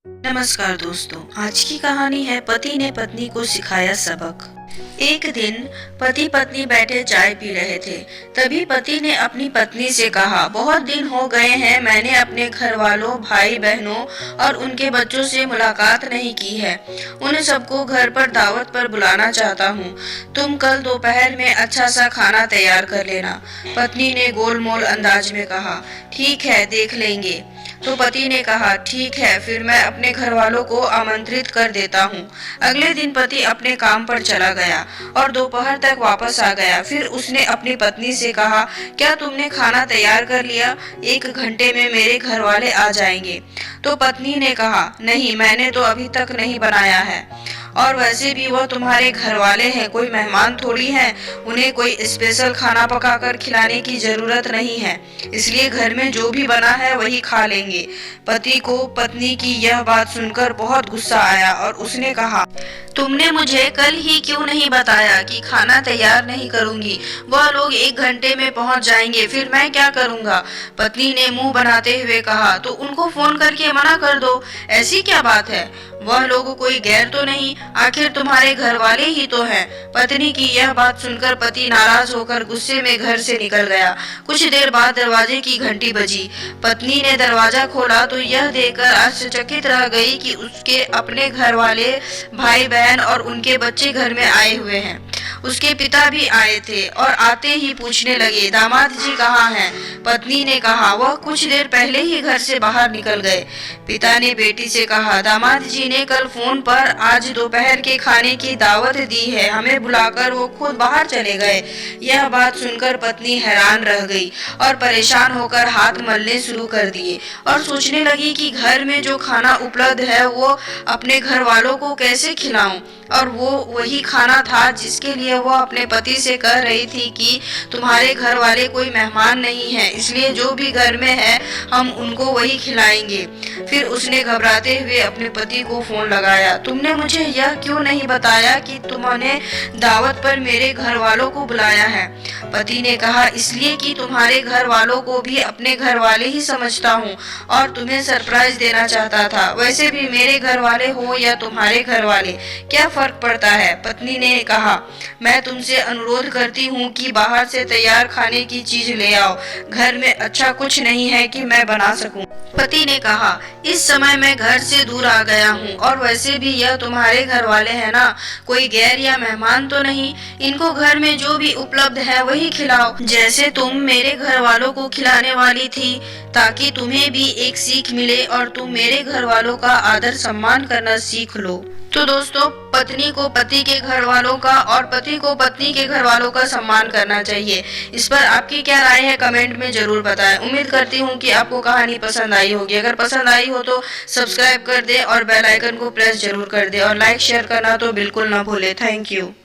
नमस्कार दोस्तों, आज की कहानी है पति ने पत्नी को सिखाया सबक। एक दिन पति पत्नी बैठे चाय पी रहे थे। तभी पति ने अपनी पत्नी से कहा, बहुत दिन हो गए हैं, मैंने अपने घर वालों, भाई बहनों और उनके बच्चों से मुलाकात नहीं की है। उन सबको घर पर दावत पर बुलाना चाहता हूँ। तुम कल दोपहर में अच्छा सा खाना तैयार कर लेना। पत्नी ने गोलमोल अंदाज में कहा, ठीक है, देख लेंगे। तो पति ने कहा, ठीक है, फिर मैं अपने घर वालों को आमंत्रित कर देता हूँ। अगले दिन पति अपने काम पर चला गया और दोपहर तक वापस आ गया। फिर उसने अपनी पत्नी से कहा, क्या तुमने खाना तैयार कर लिया? 1 घंटे में मेरे घर वाले आ जाएंगे। तो पत्नी ने कहा, नहीं, मैंने तो अभी तक नहीं बनाया है। और वैसे भी वो तुम्हारे घर वाले हैं, कोई मेहमान थोड़ी हैं। उन्हें कोई स्पेशल खाना पकाकर खिलाने की जरूरत नहीं है, इसलिए घर में जो भी बना है वही खा लेंगे। पति को पत्नी की यह बात सुनकर बहुत गुस्सा आया और उसने कहा, तुमने मुझे कल ही क्यों नहीं बताया कि खाना तैयार नहीं करूंगी? वह लोग 1 घंटे में पहुंच जाएंगे, फिर मैं क्या करूंगा? पत्नी ने मुंह बनाते हुए कहा, तो उनको फोन करके मना कर दो। ऐसी क्या बात है? वह लोग कोई गैर तो नहीं, आखिर तुम्हारे घर वाले ही तो हैं। पत्नी की यह बात सुनकर पति नाराज होकर गुस्से में घर से निकल गया। कुछ देर बाद दरवाजे की घंटी बजी। पत्नी ने दरवाजा खोला तो यह देखकर आश्चर्यचकित रह गई कि उसके अपने घर वाले, भाई बहन और उनके बच्चे घर में आए हुए हैं। उसके पिता भी आए थे और आते ही पूछने लगे, दामाद जी कहाँ हैं? पत्नी ने कहा, वह कुछ देर पहले ही घर से बाहर निकल गए। पिता ने बेटी से कहा, दामाद जी ने कल फोन पर आज दोपहर के खाने की दावत दी है, हमें बुलाकर वो खुद बाहर चले गए। यह बात सुनकर पत्नी हैरान रह गई और परेशान होकर हाथ मलने शुरू कर दिए और सोचने लगी कि घर में जो खाना उपलब्ध है वो अपने घर वालों को कैसे खिलाऊं। और वो वही खाना था जिसके लिए वो अपने पति से कह रही थी कि तुम्हारे घर वाले कोई मेहमान नहीं है, इसलिए जो भी घर में है हम उनको वही खिलाएंगे। फिर उसने घबराते हुए अपने पति को फोन लगाया, तुमने मुझे यह क्यों नहीं बताया कि तुमने दावत पर मेरे घर वालों को बुलाया है? पति ने कहा, इसलिए कि तुम्हारे घर वालों को भी अपने घर वाले ही समझता हूँ और तुम्हें सरप्राइज देना चाहता था। वैसे भी मेरे घर वाले हो या तुम्हारे घर वाले, क्या फर्क पड़ता है? पत्नी ने कहा, मैं तुमसे अनुरोध करती हूँ कि बाहर से तैयार खाने की चीज ले आओ, घर में अच्छा कुछ नहीं है कि मैं बना सकूं। पति ने कहा, इस समय मैं घर से दूर आ गया हूँ और वैसे भी यह तुम्हारे घर वाले हैं ना, कोई गैर या मेहमान तो नहीं। इनको घर में जो भी उपलब्ध है वही खिलाओ, जैसे तुम मेरे घर वालों को खिलाने वाली थी, ताकि तुम्हें भी एक सीख मिले और तुम मेरे घर वालों का आदर सम्मान करना सीख लो। तो दोस्तों, पत्नी को पति के घर वालों का और पति को पत्नी के घर वालों का सम्मान करना चाहिए। इस पर आपकी क्या राय है, कमेंट में जरूर बताएं। उम्मीद करती हूँ कि आपको कहानी पसंद आई होगी। अगर पसंद आई हो तो सब्सक्राइब कर दे और बेल आइकन को प्रेस जरूर कर दे और लाइक शेयर करना तो बिल्कुल ना भूले। Thank you.